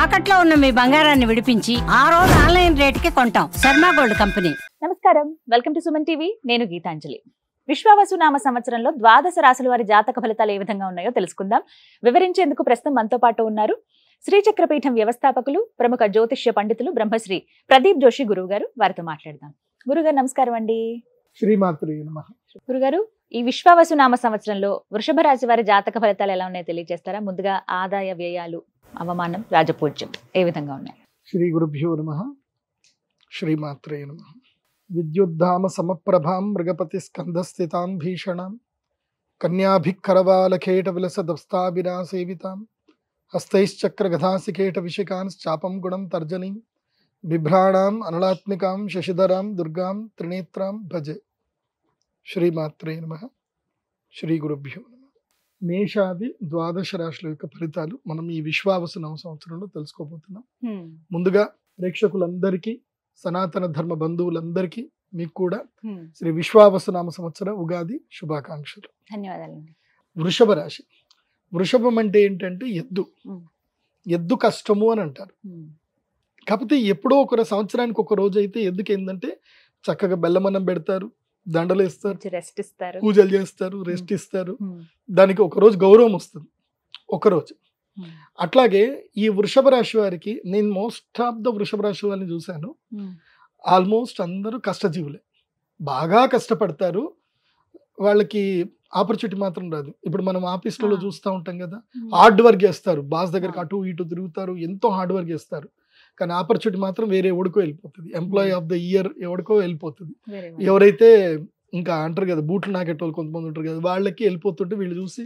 తాకట్లో ఉన్న మీ బంగారాన్ని విడిపించి ఆ రోజు ఆన్లైన్ రేటుకి కొంటాం. Sharma gold company. నమస్కారం, వెల్కమ్ టు సుమన్ టీవీ. నేను గీతాంజలి. విశ్వావసునామ సంవత్సరంలో ద్వాదశ రాశుల వారి జాతక ఫలితాలు ఏ విధంగా ఉన్నాయో తెలుసుకుందాం. వివరించేందుకు ప్రస్తుతం మనతో పాటు ఉన్నారు శ్రీచక్రపీఠం వ్యవస్థాపకులు, ప్రముఖ జ్యోతిష్య పండితులు బ్రహ్మశ్రీ ప్రదీప్ జోషి గురువు గారు. వారితో మాట్లాడదాం. గురుగారు నమస్కారం అండి. శ్రీమాత్రే నమః. గురుగారు, ఈ విశ్వావసునామ సంవత్సరంలో వృషభ రాశి వారి జాతక ఫలితాలు ఎలా ఉన్నాయో తెలియజేస్తారా? ముందుగా ఆదాయ వ్యయాలు, అవమానం, రాజపూజ్యం ఏ విధంగా ఉన్నాయి? శ్రీ గురుభ్యో నమః. శ్రీమాత్రే నమః. విద్యుద్ధామ సమప్రభాం మృగపతి స్కంధస్థితాం భీషణాం కన్యాభిక్కరవాలకేట విలసదస్తాభినా సేవితాం హస్తైశ్చక్ర గదాసికేట విశికాంశ్చాపం గుణం తర్జనీం బిభ్రాణాం అనలాత్మికాం శశిధరాం దుర్గాం త్రినేత్రాం భజే. శ్రీమాత్రే నమః. శ్రీ గురుభ్యో నమః. మేషాది ద్వాదశ రాశుల యొక్క ఫలితాలు మనం ఈ విశ్వావసునామ సంవత్సరంలో తెలుసుకోబోతున్నాం. ముందుగా ప్రేక్షకులందరికీ, సనాతన ధర్మ బంధువులందరికీ మీకు కూడా శ్రీ విశ్వావసునామ సంవత్సర ఉగాది శుభాకాంక్షలు. ధన్యవాదాలండి. వృషభ రాశి. వృషభం అంటే ఏంటంటే ఎద్దు. ఎద్దు కష్టము అని అంటారు. కాకపోతే ఎప్పుడో ఒక సంవత్సరానికి ఒక రోజు అయితే ఎద్దుకి ఏంటంటే చక్కగా బెల్లమన్నం పెడతారు, దండలు ఇస్తారు, రెస్ట్ ఇస్తారు, పూజలు చేస్తారు, రెస్ట్ ఇస్తారు. దానికి ఒక రోజు గౌరవం వస్తుంది, ఒకరోజు. అట్లాగే ఈ వృషభ రాశి వారికి నేను మోస్ట్ ఆఫ్ ద వృషభ రాశి వారిని చూశాను. ఆల్మోస్ట్ అందరూ కష్టజీవులే, బాగా కష్టపడతారు. వాళ్ళకి ఆపర్చునిటీ మాత్రం రాదు. ఇప్పుడు మనం ఆఫీసులలో చూస్తూ ఉంటాం కదా, హార్డ్ వర్క్ చేస్తారు, బాస్ దగ్గరకు అటు ఇటు తిరుగుతారు, ఎంతో హార్డ్ వర్క్ చేస్తారు. కానీ ఆపర్చునిటీ మాత్రం వేరే ఎవడికో వెళ్ళిపోతుంది. ఎంప్లాయీ ఆఫ్ ద ఇయర్ ఎవడికో వెళ్ళిపోతుంది. ఎవరైతే ఇంకా అంటారు కదా బూట్లు నాకెట్టోళ్ళు కొంతమంది ఉంటారు కదా, వాళ్ళకి వెళ్ళిపోతుంటే వీళ్ళు చూసి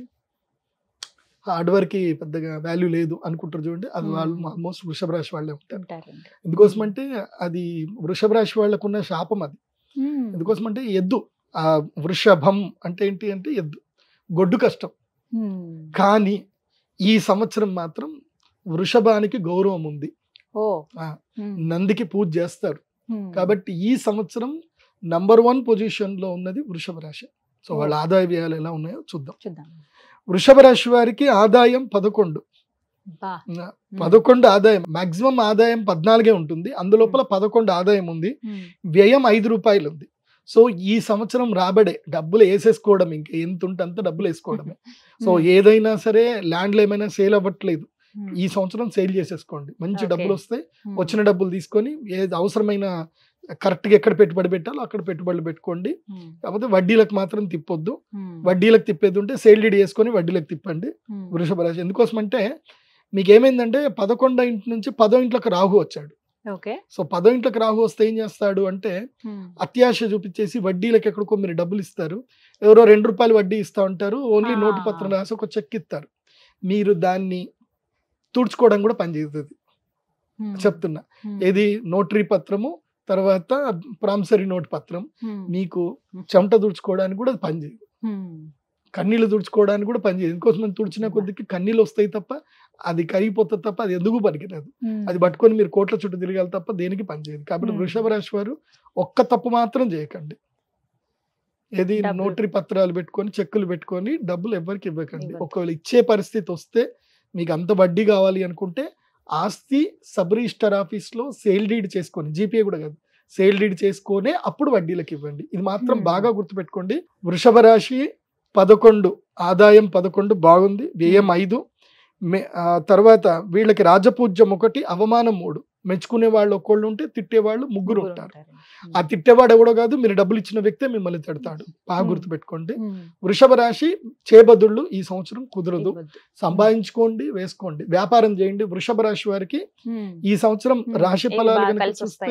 హార్డ్ వర్క్ పెద్దగా వాల్యూ లేదు అనుకుంటారు. చూడండి, అది వాళ్ళు ఆల్మోస్ట్ వృషభ రాశి వాళ్ళే ఉంటారు. ఎందుకోసం అంటే అది వృషభ రాశి వాళ్ళకు ఉన్న శాపం అది. ఎందుకోసం అంటే ఎద్దు, ఆ వృషభం అంటే ఏంటి అంటే ఎద్దు, గొడ్డు కష్టం. కానీ ఈ సంవత్సరం మాత్రం వృషభానికి గౌరవం ఉంది. నందికి పూజ చేస్తారు. కాబట్టి ఈ సంవత్సరం నంబర్ 1 పొజిషన్ లో ఉన్నది వృషభ రాశి. సో వాళ్ళ ఆదాయ వ్యయాలు ఎలా ఉన్నాయో చూద్దాం. వృషభ రాశి వారికి ఆదాయం 11 ఆదాయం, మాక్సిమం ఆదాయం 14 ఉంటుంది. అందులోపల 11 ఆదాయం ఉంది. వ్యయం 5 రూపాయలు ఉంది. సో ఈ సంవత్సరం రాబడే డబ్బులు వేసేసుకోవడం, ఇంకా ఎంత ఉంటే అంత డబ్బులు వేసుకోవడమే. సో ఏదైనా సరే, ల్యాండ్లు ఏమైనా సేల్ అవ్వట్లేదు, ఈ సంవత్సరం సేల్ చేసేసుకోండి. మంచి డబ్బులు వస్తాయి. వచ్చిన డబ్బులు తీసుకొని ఏది అవసరమైన కరెక్ట్గా ఎక్కడ పెట్టుబడి పెట్టాలో అక్కడ పెట్టుబడులు పెట్టుకోండి. కాకపోతే వడ్డీలకు మాత్రం తిప్పొద్దు. వడ్డీలకు తిప్పేది ఉంటే సేల్ డీడ్ చేసుకొని వడ్డీలకు తిప్పండి వృషభ రాశి. ఎందుకోసం అంటే మీకు ఏమైందంటే 11వ ఇంటి నుంచి 10వ ఇంట్లోకి రాహు వచ్చాడు. సో 10వ ఇంట్లోకి రాహు వస్తే ఏం చేస్తాడు అంటే అత్యాశ చూపించేసి వడ్డీలకు ఎక్కడికో మీరు డబ్బులు ఇస్తారు. ఎవరో 2 రూపాయలు వడ్డీ ఇస్తా ఉంటారు. ఓన్లీ నోటు పత్రం రాసి ఒక చెక్ ఇస్తారు. మీరు దాన్ని తుడుచుకోవడం కూడా పనిచేస్తుంది. చెప్తున్నా, ఏది నోటరీ పత్రము, తర్వాత ప్రామిసరీ నోట్ పత్రం. మీకు చెమట తుడుచుకోవడానికి కూడా పనిచేయదు, కన్నీళ్ళు తుడుచుకోవడానికి కూడా పనిచేయదు. ఎందుకోసం తుడిచిన కొద్దికి కన్నీళ్ళు వస్తాయి తప్ప అది కరిగిపోతుంది తప్ప అది ఎందుకు పనికిరాదు. అది పట్టుకొని మీరు కోట్ల చుట్టూ తిరగాలి తప్ప దేనికి పనిచేయదు. కాబట్టి వృషభ రాశి వారు ఒక్క తప్పు మాత్రం చేయకండి. ఏది నోటరీ పత్రాలు పెట్టుకొని, చెక్కులు పెట్టుకొని డబ్బులు ఎవరికి ఇవ్వకండి. ఒకవేళ ఇచ్చే పరిస్థితి వస్తే, మీకు అంత వడ్డీ కావాలి అనుకుంటే ఆస్తి సబ్ రిజిస్టర్ ఆఫీస్ లో సేల్ డీడ్ చేసుకొని, జీపీఏ కూడా కాదు, సేల్ డీడ్ చేసుకొని అప్పుడు వడ్డీలకు ఇవ్వండి. ఇది మాత్రం బాగా గుర్తుపెట్టుకోండి. వృషభ రాశి 11 ఆదాయం 11 బాగుంది, వ్యయం 5. తర్వాత వీళ్ళకి రాజపూజ్యం 1, అవమానం 3. మెచ్చుకునే వాళ్ళు ఒకళ్ళు ఉంటే తిట్టేవాళ్ళు 3 ఉంటారు. ఆ తిట్టేవాడు ఎవడో కాదు, మీరు డబ్బులు ఇచ్చిన వ్యక్తే మిమ్మల్ని తిడతాడు. బాగా గుర్తుపెట్టుకోండి. వృషభ రాశి చేబదుళ్ళు ఈ సంవత్సరం కుదరదు. సంపాదించుకోండి, వేసుకోండి, వ్యాపారం చేయండి. వృషభ రాశి వారికి ఈ సంవత్సరం రాశి ఫలాలు కనుక చూస్తే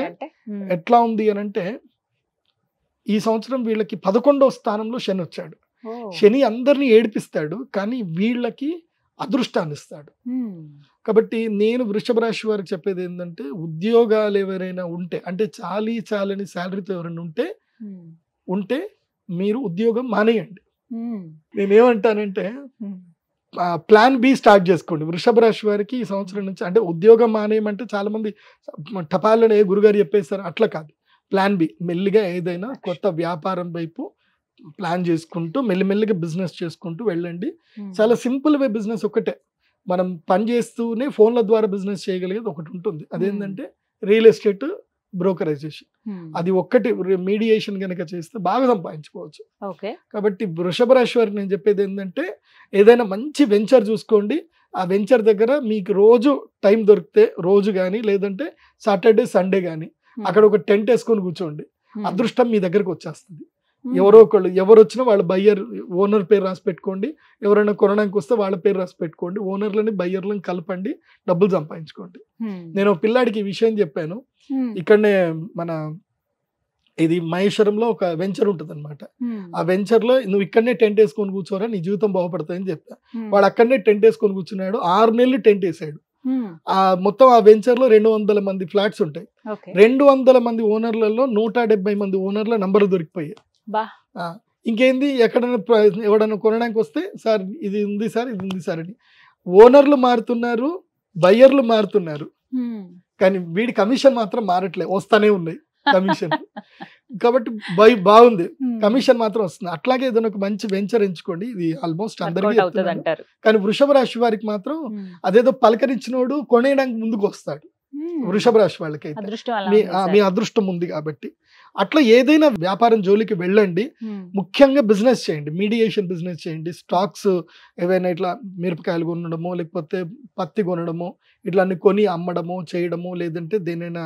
ఎట్లా ఉంది అని అంటే, ఈ సంవత్సరం వీళ్ళకి 11వ స్థానంలో శని వచ్చాడు. శని అందరినీ ఏడిపిస్తాడు, కానీ వీళ్ళకి అదృష్టాన్ని ఇస్తాడు. కాబట్టి నేను వృషభ రాశి వారికి చెప్పేది ఏంటంటే, ఉద్యోగాలు ఎవరైనా ఉంటే, అంటే చాలని శాలరీతో ఎవరైనా ఉంటే మీరు ఉద్యోగం మానేయండి. నేనేమంటానంటే ప్లాన్ బి స్టార్ట్ చేసుకోండి. వృషభ రాశి వారికి ఈ సంవత్సరం నుంచి, అంటే ఉద్యోగం మానేయమంటే చాలా మంది టపాలని గురుగారు చెప్పేస్తారు, అట్లా కాదు. ప్లాన్ బి, మెల్లిగా ఏదైనా కొత్త వ్యాపారం వైపు ప్లాన్ చేసుకుంటూ మెల్లిమెల్లిగా బిజినెస్ చేసుకుంటూ వెళ్ళండి. చాలా సింపుల్ వే బిజినెస్ ఒకటే, మనం పని చేస్తూనే ఫోన్ల ద్వారా బిజినెస్ చేయగలిగేది ఒకటి ఉంటుంది. అదేంటంటే రియల్ ఎస్టేట్ బ్రోకరైజేషన్. అది ఒక్కటి మీడియేషన్ కనుక చేస్తే బాగా సంపాదించుకోవచ్చు. ఓకే. కాబట్టి వృషభ రాశి వారికి నేను చెప్పేది ఏంటంటే ఏదైనా మంచి వెంచర్ చూసుకోండి. ఆ వెంచర్ దగ్గర మీకు రోజు టైం దొరికితే రోజు కానీ లేదంటే సాటర్డే సండే కానీ అక్కడ ఒక టెంట్ వేసుకొని కూర్చోండి. అదృష్టం మీ దగ్గరకు వచ్చేస్తుంది. ఎవరో ఒకళ్ళు ఎవరు వచ్చినా వాళ్ళ బయ్యర్ ఓనర్ పేరు రాసి పెట్టుకోండి. ఎవరైనా కొనడానికి వస్తే వాళ్ళ పేరు రాసి పెట్టుకోండి. ఓనర్లని బయ్యర్లను కలపండి, డబ్బులు సంపాదించుకోండి. నేను ఒక పిల్లాడికి ఈ విషయం చెప్పాను. ఇక్కడనే మన ఇది మహేశ్వరంలో ఒక వెంచర్ ఉంటుంది అనమాట. ఆ వెంచర్ లో నువ్వు ఇక్కడనే టెంట్ వేసుకొని కూర్చోరా, నీ జీవితం బాగుపడుతుందని చెప్పా. వాడు అక్కడనే టెంట్ వేసుకొని కూర్చున్నాడు. 6 నెలలు టెంట్ వేసాడు. ఆ మొత్తం ఆ వెంచర్ లో 200 మంది ఫ్లాట్స్ ఉంటాయి. 200 మంది ఓనర్లలో 170 మంది ఓనర్ల నంబర్లు దొరికిపోయాయి. ఇంకేంది, ఎక్కడైనా ఎవడైనా కొనడానికి వస్తే సార్ ఇది ఉంది సార్, ఇది ఉంది సార్ అని. ఓనర్లు మారుతున్నారు, బయ్యర్లు మారుతున్నారు, కానీ వీడి కమిషన్ మాత్రం మారట్లేదు, వస్తానే ఉన్నాయి కమిషన్. కాబట్టి బాగుంది, కమిషన్ మాత్రం వస్తుంది. అట్లాగే ఏదైనా ఒక మంచి వెంచర్ ఎంచుకోండి. ఇది ఆల్మోస్ట్ అందరికీ చెప్తున్నారు. కానీ వృషభ రాశి వారికి మాత్రం అదేదో పలకరించినోడు కొనేయడానికి ముందుకు వస్తాడు. వృషభ రాశి వాళ్ళకైతే మీ అదృష్టం ఉంది కాబట్టి అట్లా ఏదైనా వ్యాపారం జోలికి వెళ్ళండి. ముఖ్యంగా బిజినెస్ చేయండి, మీడియేషన్ బిజినెస్ చేయండి. స్టాక్స్ ఏవైనా ఇట్లా మిరపకాయలు కొనడము, లేకపోతే పత్తి కొనడము, ఇట్లా అన్ని కొని అమ్మడము చేయడము, లేదంటే దేనైనా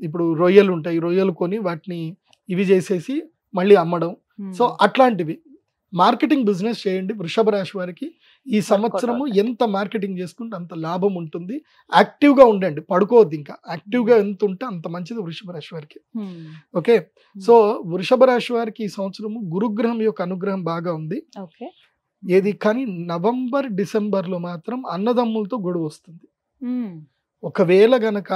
ఇప్పుడు రొయ్యలు ఉంటాయి, రొయ్యలు కొని వాటిని ఇవి చేసేసి మళ్ళీ అమ్మడం. సో అట్లాంటివి మార్కెటింగ్ బిజినెస్ చేయండి. వృషభ రాశి వారికి ఈ సంవత్సరము ఎంత మార్కెటింగ్ చేసుకుంటే అంత లాభం ఉంటుంది. యాక్టివ్గా ఉండండి, పడుకోవద్దు. ఇంకా యాక్టివ్గా ఎంత ఉంటే అంత మంచిది వృషభ రాశి వారికి. ఓకే. సో వృషభ రాశి వారికి ఈ సంవత్సరము గురుగ్రహం యొక్క అనుగ్రహం బాగా ఉంది. ఏది కానీ నవంబర్ డిసెంబర్లో మాత్రం అన్నదమ్ములతో గొడవ వస్తుంది. ఒకవేళ గనక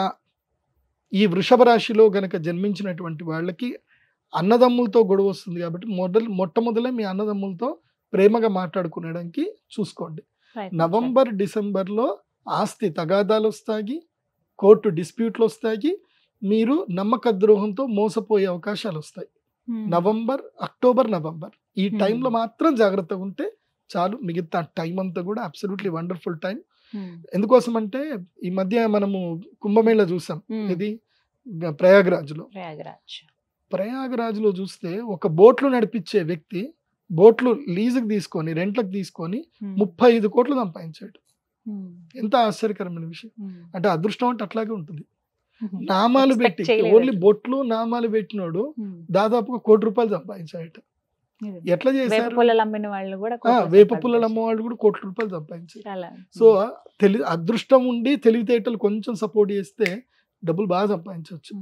ఈ వృషభ రాశిలో గనక జన్మించినటువంటి వాళ్ళకి అన్నదమ్ములతో గొడవ వస్తుంది. కాబట్టి మొట్టమొదలే మీ అన్నదమ్ములతో ప్రేమగా మాట్లాడుకునేడానికి చూసుకోండి. నవంబర్ డిసెంబర్లో ఆస్తి తగాదాలు వస్తాయి, కోర్టు డిస్ప్యూట్లు వస్తాయి, మీరు నమ్మక ద్రోహంతో మోసపోయే అవకాశాలు వస్తాయి. అక్టోబర్ నవంబర్ ఈ టైంలో మాత్రం జాగ్రత్తగా ఉంటే చాలు. మిగతా టైం అంతా కూడా అబ్సల్యూట్లీ వండర్ఫుల్ టైం. ఎందుకోసం అంటే ఈ మధ్య మనము కుంభమేళా చూసాం. ఇది ప్రయాగరాజ్లో చూస్తే ఒక బోట్లు నడిపించే వ్యక్తి బోట్లు లీజుకు తీసుకొని రెంట్లకు తీసుకొని 35 కోట్లు సంపాదించాడు. ఎంత ఆశ్చర్యకరమైన విషయం. అంటే అదృష్టం అంటే అట్లాగే ఉంటుంది. నామాలు పెట్టి ఓన్లీ బొట్లు నామాలు పెట్టినోడు దాదాపుగా ₹1 కోటి సంపాదించాడు. ఎట్లా చేశారు? వేప పుల్లలు అమ్మిన వాళ్ళు కూడా ₹1 కోటి సంపాదించారు. సో అదృష్టం ఉండి తెలివితేటలు కొంచెం సపోర్ట్ చేస్తే డబ్బులు బాగా సంపాదించవచ్చు.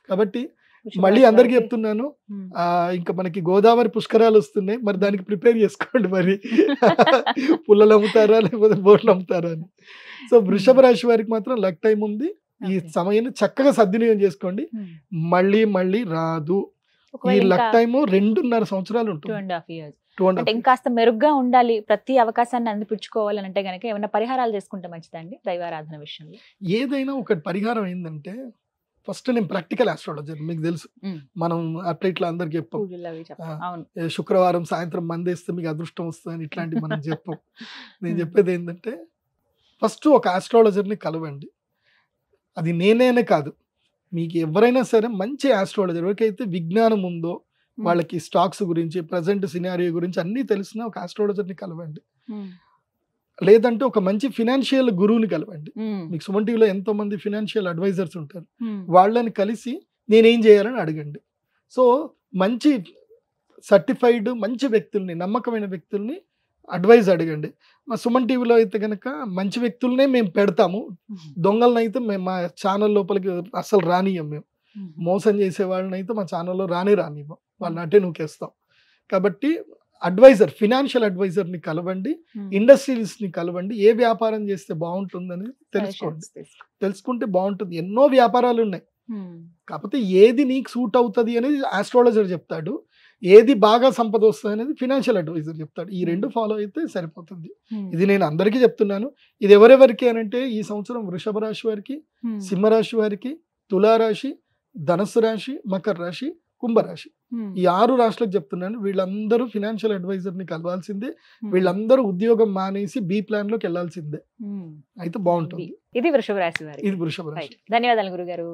కాబట్టి మళ్ళీ అందరికి చెప్తున్నాను, ఇంకా మనకి గోదావరి పుష్కరాలు వస్తున్నాయి, మరి దానికి ప్రిపేర్ చేసుకోండి. మరి పుల్లలు అమ్ముతారా లేకపోతే బోట్లు అమ్ముతారా అని. సో వృషభ రాశి వారికి మాత్రం లక్ టైం ఉంది. ఈ సమయాన్ని చక్కగా సద్వినియోగం చేసుకోండి. మళ్ళీ రాదు. ఈ లక్ టైము 2.5 సంవత్సరాలు ఉంటుంది. 2.5 years. ఇంకాస్త మెరుగ్గా ఉండాలి, ప్రతి అవకాశాన్ని అందిపుచ్చుకోవాలని అంటే గనక ఏమైనా పరిహారాలు చేసుకుంటే మంచిదండి దైవారాధన విషయంలో? ఏదైనా ఒక పరిహారం ఏంటంటే, ఫస్ట్ నేను ప్రాక్టికల్ ఆస్ట్రాలజర్, మీకు తెలుసు. మనం అట్లా ఇట్లా అందరికి చెప్పాం, శుక్రవారం సాయంత్రం మందేస్తే మీకు అదృష్టం వస్తుందని ఇట్లాంటివి మనం చెప్పాం. నేను చెప్పేది ఏంటంటే, ఫస్ట్ ఒక ఆస్ట్రాలజర్ని కలవండి. అది నేనే కాదు, మీకు ఎవరైనా సరే మంచి ఆస్ట్రాలజర్, ఎవరికైతే విజ్ఞానం ఉందో, వాళ్ళకి స్టాక్స్ గురించి ప్రజెంట్ సినారియో గురించి అన్నీ తెలిసిన ఒక ఆస్ట్రాలజర్ని కలవండి. లేదంటే ఒక మంచి ఫినాన్షియల్ గురువుని కలవండి. మీకు సుమన్ టీవీలో ఎంతో మంది ఫినాన్షియల్ అడ్వైజర్స్ ఉంటారు, వాళ్ళని కలిసి నేనేం చేయాలని అడగండి. సో మంచి సర్టిఫైడ్ మంచి వ్యక్తుల్ని, నమ్మకమైన వ్యక్తుల్ని అడ్వైజ్ అడగండి. మా సుమన్ టీవీలో అయితే కనుక మంచి వ్యక్తులనే మేము పెడతాము, దొంగలను అయితే మేము మా ఛానల్ లోపలికి అసలు రానియం. మేము మోసం చేసే వాళ్ళని అయితే మా ఛానల్లో రానివ్వం, వాళ్ళని అటే నూకేస్తాం. కాబట్టి అడ్వైజర్, ఫినాన్షియల్ అడ్వైజర్ని కలవండి, ఇండస్ట్రియలిస్ట్ని కలవండి. ఏ వ్యాపారం చేస్తే బాగుంటుందని తెలుసుకోండి. తెలుసుకుంటే బాగుంటుంది. ఎన్నో వ్యాపారాలు ఉన్నాయి, కాకపోతే ఏది నీకు సూట్ అవుతుంది అనేది ఆస్ట్రాలజర్ చెప్తాడు, ఏది బాగా సంపద వస్తుంది అనేది ఫినాన్షియల్ అడ్వైజర్ చెప్తాడు. ఈ 2 ఫాలో అయితే సరిపోతుంది. ఇది నేను అందరికీ చెప్తున్నాను. ఇది ఎవరెవరికి అనంటే, ఈ సంవత్సరం వృషభ రాశి వారికి, సింహరాశి వారికి, తులారాశి, ధనస్సు రాశి, మకర రాశి, కుంభరాశి. ఈ 6 రాశులకు చెప్తున్నాను, వీళ్ళందరూ ఫినాన్షియల్ అడ్వైజర్ ని కలవాల్సిందే, వీళ్ళందరూ ఉద్యోగం మానేసి బి ప్లాన్ లోకి వెళ్లాల్సిందే, అయితే బాగుంటుంది. ఇది వృషభ రాశి వారి. ఇది వృషభ రాశి. ధన్యవాదాలు గురుగారు.